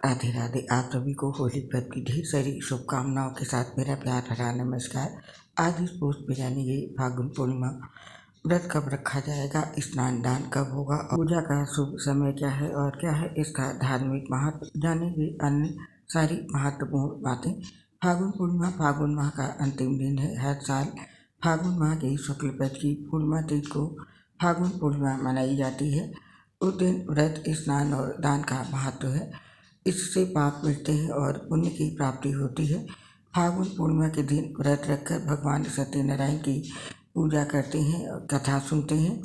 राधे राधे। आप सभी को होली पर्व की ढेर सारी शुभकामनाओं के साथ मेरा प्यार भरा नमस्कार। आज इस पोस्ट में जानेंगे फागुन पूर्णिमा व्रत कब रखा जाएगा, स्नान दान कब होगा, पूजा का शुभ समय क्या है और क्या है इसका धार्मिक महत्व, जानेंगे अन्य सारी महत्वपूर्ण बातें। फागुन पूर्णिमा फागुन माह का अंतिम दिन है। हर साल फागुन माह की शुक्ल पक्ष की पूर्णिमा तिथि को फागुन पूर्णिमा मनाई जाती है। उस दिन व्रत, स्नान और दान का महत्व है। इससे पाप मिटते हैं और पुण्य की प्राप्ति होती है। फागुन पूर्णिमा के दिन व्रत रखकर भगवान सत्यनारायण की पूजा करते हैं और कथा सुनते हैं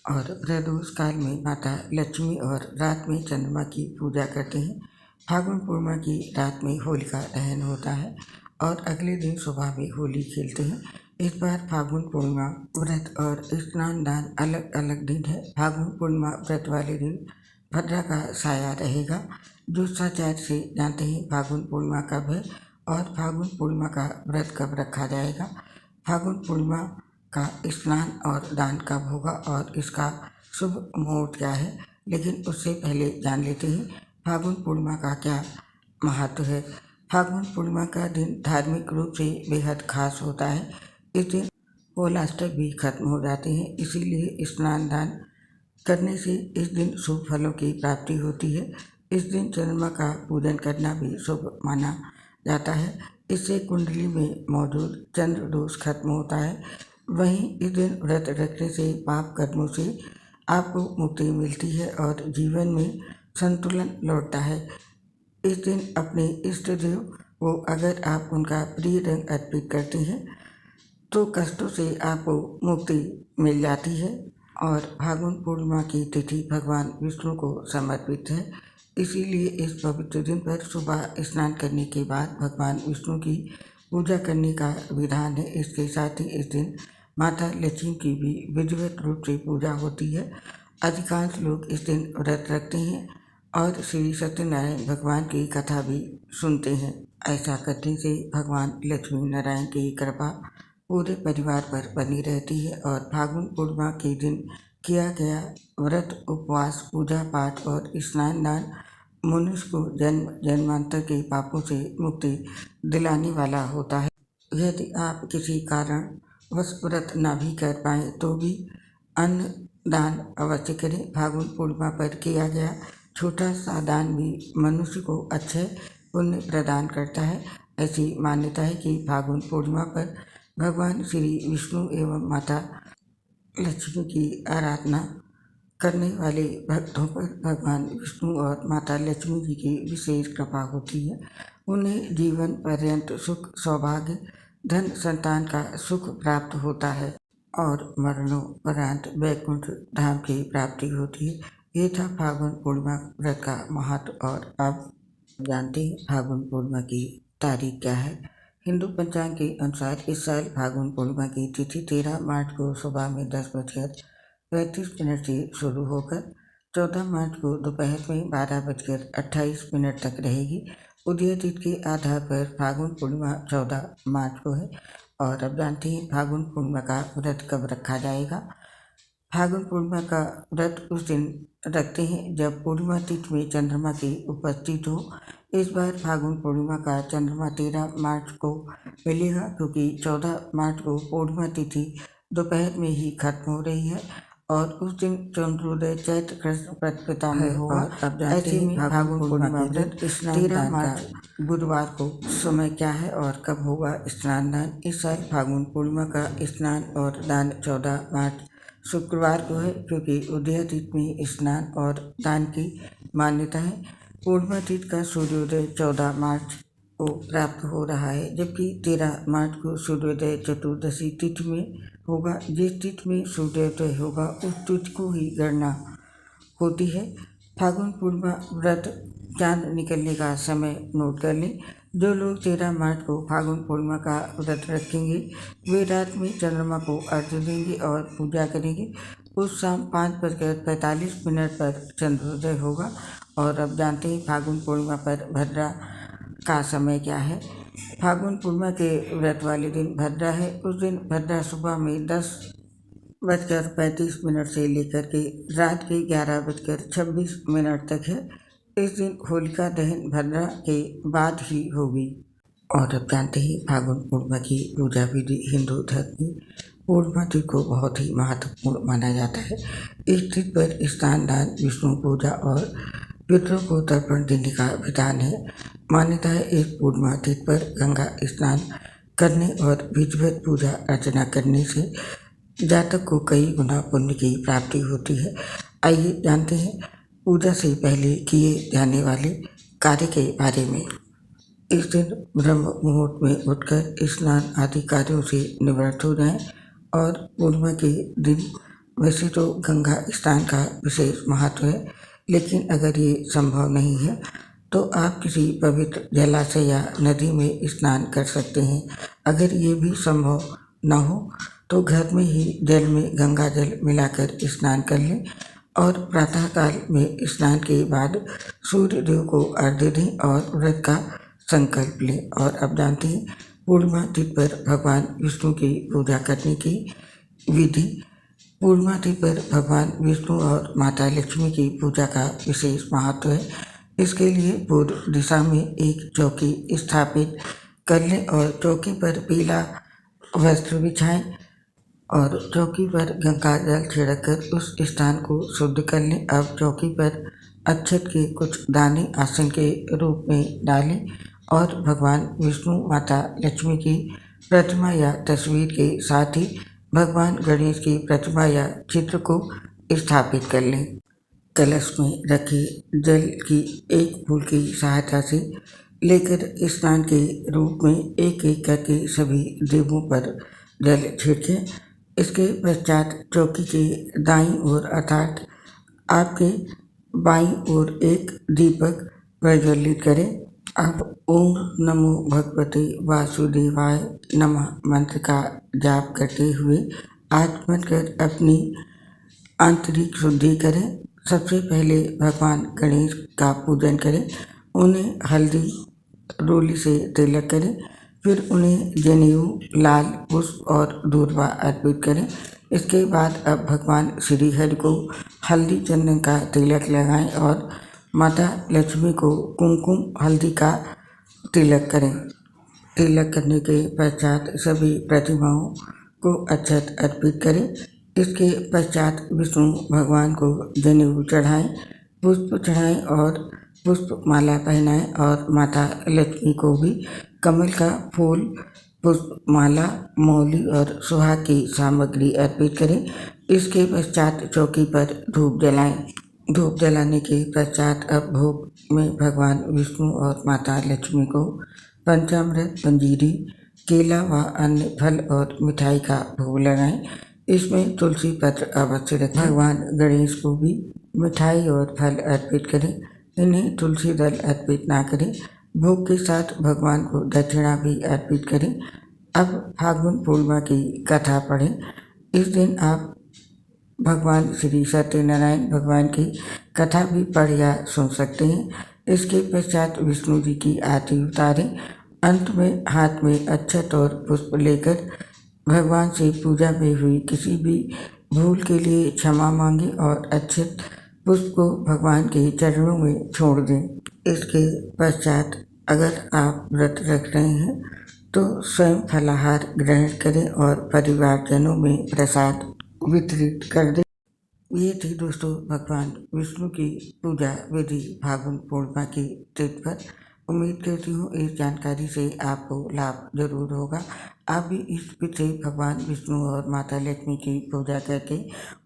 और प्रदोष काल में माता लक्ष्मी और रात में चंद्रमा की पूजा करते हैं। फागुन पूर्णिमा की रात में होलिका दहन होता है और अगले दिन सुबह में होली खेलते हैं। इस बार फागुन पूर्णिमा व्रत और स्नान दान अलग अलग दिन है। फागुन पूर्णिमा व्रत वाले दिन भद्रा का साया रहेगा। ज्योतिषाचार्य से जानते हैं फागुन पूर्णिमा कब है और फागुन पूर्णिमा का व्रत कब रखा जाएगा। फागुन पूर्णिमा का स्नान और दान कब होगा और इसका शुभ मुहूर्त क्या है, लेकिन उससे पहले जान लेते हैं फागुन पूर्णिमा का क्या महत्व है। फागुन पूर्णिमा का दिन धार्मिक रूप से बेहद खास होता है। इस दिन होलाष्टक भी खत्म हो जाते हैं, इसीलिए स्नान दान करने से इस दिन शुभ फलों की प्राप्ति होती है। इस दिन चंद्रमा का पूजन करना भी शुभ माना जाता है। इससे कुंडली में मौजूद चंद्र दोष खत्म होता है। वहीं इस दिन व्रत रखने से पाप कर्मों से आपको मुक्ति मिलती है और जीवन में संतुलन लौटता है। इस दिन अपने इष्ट देव को अगर आप उनका प्रिय रंग अर्पित करते हैं तो कष्टों से आपको मुक्ति मिल जाती है। और फागुन पूर्णिमा की तिथि भगवान विष्णु को समर्पित है, इसीलिए इस पवित्र दिन पर सुबह स्नान करने के बाद भगवान विष्णु की पूजा करने का विधान है। इसके साथ ही इस दिन माता लक्ष्मी की भी विधिवत रूप से पूजा होती है। अधिकांश लोग इस दिन व्रत रखते हैं और श्री सत्यनारायण भगवान की कथा भी सुनते हैं। ऐसा करने से भगवान लक्ष्मी नारायण की कृपा पूरे परिवार पर बनी रहती है और फागुन पूर्णिमा के दिन किया गया व्रत, उपवास, पूजा पाठ और स्नान दान मनुष्य को जन्म जन्मांतर के पापों से मुक्ति दिलाने वाला होता है। यदि आप किसी कारण वश व्रत न भी कर पाए तो भी अन्न दान अवश्य करें। फागुन पूर्णिमा पर किया गया छोटा सा दान भी मनुष्य को अच्छे पुण्य प्रदान करता है। ऐसी मान्यता है कि फागुन पूर्णिमा पर भगवान श्री विष्णु एवं माता लक्ष्मी की आराधना करने वाले भक्तों पर भगवान विष्णु और माता लक्ष्मी जी की विशेष कृपा होती है। उन्हें जीवन पर्यंत सुख, सौभाग्य, धन, संतान का सुख प्राप्त होता है और मरणोपरांत वैकुंठ धाम की प्राप्ति होती है। ये था फागुन पूर्णिमा व्रत का महत्व। और अब जानते हैं फागुन पूर्णिमा की तारीख क्या है। हिंदू पंचांग के अनुसार इस साल फागुन पूर्णिमा की तिथि 13 मार्च को सुबह में 10:35 से शुरू होकर 14 मार्च को दोपहर में 12:28 तक रहेगी। उदय तिथि के आधार पर फागुन पूर्णिमा 14 मार्च को है। और अब जानते हैं फागुन पूर्णिमा का व्रत कब रखा जाएगा। फागुन पूर्णिमा का व्रत उस दिन रखते हैं जब पूर्णिमा तिथि में चंद्रमा की उपस्थित हो। इस बार फागुन पूर्णिमा का चंद्रमा 13 मार्च को मिलेगा, क्योंकि 14 मार्च को पूर्णिमा तिथि दोपहर में ही खत्म हो रही है और उस दिन चंद्रोदय चैत्र कृष्ण प्रतिपदा में होगा। अब ऐसे में फागुन पूर्णिमा व्रत 13 मार्च बुधवार को समय क्या है और कब होगा स्नान दान। इस साल फागुन पूर्णिमा का स्नान और दान 14 मार्च शुक्रवार को है, क्योंकि उदय तिथि में स्नान और दान की मान्यता है। पूर्णिमा तिथि का सूर्योदय 14 मार्च को प्राप्त हो रहा है, जबकि 13 मार्च को सूर्योदय चतुर्दशी तिथि में होगा। जिस तिथि में सूर्योदय होगा उस तिथि को ही गणना होती है। फागुन पूर्णिमा व्रत चांद निकलने का समय नोट कर लें। जो लोग 13 मार्च को फागुन पूर्णिमा का व्रत रखेंगे वे रात में चंद्रमा को अर्घ्य देंगे और पूजा करेंगे। उस शाम 5:45 पर चंद्रोदय होगा। और अब जानते हैं फागुन पूर्णिमा पर भद्रा का समय क्या है। फागुन पूर्णिमा के व्रत वाले दिन भद्रा है। उस दिन भद्रा सुबह में 10:35 से लेकर के रात के 11:26 तक है। इस दिन होलिका दहन भद्रा के बाद ही होगी। और अब जानते हैं फागुन पूर्णिमा की पूजा विधि। हिंदू धर्म में पूर्णिमा तिथि को बहुत ही महत्वपूर्ण माना जाता है। इस तिथि पर स्नान दान, विष्णु पूजा और पितरों को तर्पण देने का विधान है। मान्यता है इस पूर्णिमा तिथि पर गंगा स्नान करने और विधिवत पूजा अर्चना करने से जातक को कई गुना पुण्य की प्राप्ति होती है। आइए जानते हैं पूजा से पहले किए जाने वाले कार्य के बारे में। इस दिन ब्रह्म मुहूर्त में उठकर स्नान आदि कार्यों से निवृत्त हो जाएं। और पूर्णिमा के दिन वैसे तो गंगा स्नान का विशेष महत्व है, लेकिन अगर ये संभव नहीं है तो आप किसी पवित्र जलाशय या नदी में स्नान कर सकते हैं। अगर ये भी संभव न हो तो घर में ही जल में गंगा जल मिलाकर स्नान कर लें और प्रातःकाल में स्नान के बाद सूर्य देव को अर्घ्य दें और व्रत का संकल्प लें। और अब जानते हैं पूर्णिमा तिथि पर भगवान विष्णु की पूजा करने की विधि। पूर्णिमा तिथि पर भगवान विष्णु और माता लक्ष्मी की पूजा का विशेष महत्व है। इसके लिए पूर्व दिशा में एक चौकी स्थापित कर लें और चौकी पर पीला वस्त्र बिछाएं और चौकी पर गंगा जल छिड़ककर उस स्थान को शुद्ध कर लें। अब चौकी पर अक्षत के कुछ दाने आसन के रूप में डालें और भगवान विष्णु, माता लक्ष्मी की प्रतिमा या तस्वीर के साथ ही भगवान गणेश की प्रतिमा या चित्र को स्थापित कर लें। कलश में रखे जल की एक बूंद की सहायता से लेकर स्नान के रूप में एक एक करके सभी देवों पर जल छिड़कें। इसके पश्चात चौकी के दाईं ओर अर्थात आपके बाईं ओर एक दीपक प्रज्वलित करें। अब ओम नमो भगवते वासुदेवाय नमः मंत्र का जाप करते हुए आचमन कर अपनी आंतरिक शुद्धि करें। सबसे पहले भगवान गणेश का पूजन करें, उन्हें हल्दी रोली से तिलक करें, फिर उन्हें जनेऊ, लाल पुष्प और दूर्वा अर्पित करें। इसके बाद अब भगवान श्री हरि को हल्दी चंदन का तिलक लगाएं और माता लक्ष्मी को कुमकुम हल्दी का तिलक करें। तिलक करने के पश्चात सभी प्रतिमाओं को अक्षत अर्पित करें। इसके पश्चात विष्णु भगवान को जनेऊ चढ़ाएं, पुष्प चढ़ाएं और पुष्प माला पहनाएं और माता लक्ष्मी को भी कमल का फूल, पुष्प माला, मौली और सुहाग की सामग्री अर्पित करें। इसके पश्चात चौकी पर धूप जलाएं। धूप जलाने के पश्चात अब भोग में भगवान विष्णु और माता लक्ष्मी को पंचामृत, पंजीरी, केला व अन्य फल और मिठाई का भोग लगाएं। इसमें तुलसी पत्र अवश्य रखें। भगवान गणेश को भी मिठाई और फल अर्पित करें, इन्हें तुलसी दल अर्पित ना करें। भोग के साथ भगवान को दक्षिणा भी अर्पित करें। अब फागुन पूर्णिमा की कथा पढ़ें। इस दिन आप भगवान श्री सत्यनारायण भगवान की कथा भी पढ़ या सुन सकते हैं। इसके पश्चात विष्णु जी की आरती उतारें। अंत में हाथ में अक्षत और पुष्प लेकर भगवान से पूजा में हुई किसी भी भूल के लिए क्षमा मांगें और अक्षत पुष्प को भगवान के चरणों में छोड़ दें। इसके पश्चात अगर आप व्रत रख रहे हैं तो स्वयं फलाहार ग्रहण करें और परिवारजनों में प्रसाद वितरित कर दें। ये थी दोस्तों भगवान विष्णु की पूजा विधि फागुन पूर्णिमा की तिथि पर। उम्मीद करती हूँ इस जानकारी से आपको लाभ जरूर होगा। आप भी इस विधि से भगवान विष्णु और माता लक्ष्मी की पूजा करके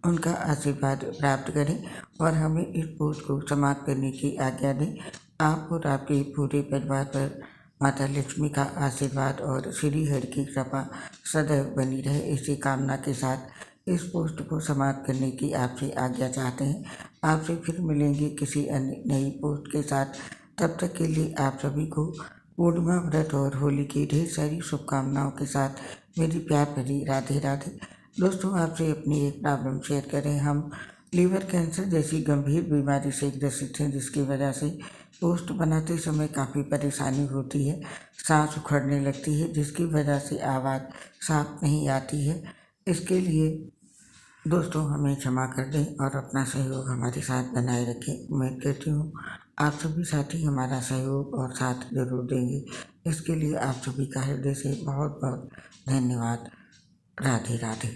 उनका आशीर्वाद प्राप्त करें और हमें इस पोस्ट को समाप्त करने की आज्ञा दें। आप और आपके पूरे परिवार पर माता लक्ष्मी का आशीर्वाद और श्री हरि की कृपा सदैव बनी रहे, इसी कामना के साथ इस पोस्ट को समाप्त करने की आपसे आज्ञा चाहते हैं। आपसे फिर मिलेंगे किसी अन्य नई पोस्ट के साथ। तब तक के लिए आप सभी को पूर्णिमा व्रत और होली की ढेर सारी शुभकामनाओं के साथ मेरी प्यार भरी राधे राधे। दोस्तों आपसे अपनी एक प्रॉब्लम शेयर करें। हम लीवर कैंसर जैसी गंभीर बीमारी से ग्रसित हैं, जिसकी वजह से पोस्ट बनाते समय काफ़ी परेशानी होती है, सांस उखड़ने लगती है, जिसकी वजह से आवाज़ साफ नहीं आती है। इसके लिए दोस्तों हमें क्षमा कर दें और अपना सहयोग हमारे साथ बनाए रखें। उम्मीद करती हूँ आप सभी साथी हमारा सहयोग और साथ जरूर देंगे। इसके लिए आप सभी का हृदय से बहुत बहुत धन्यवाद। राधे राधे।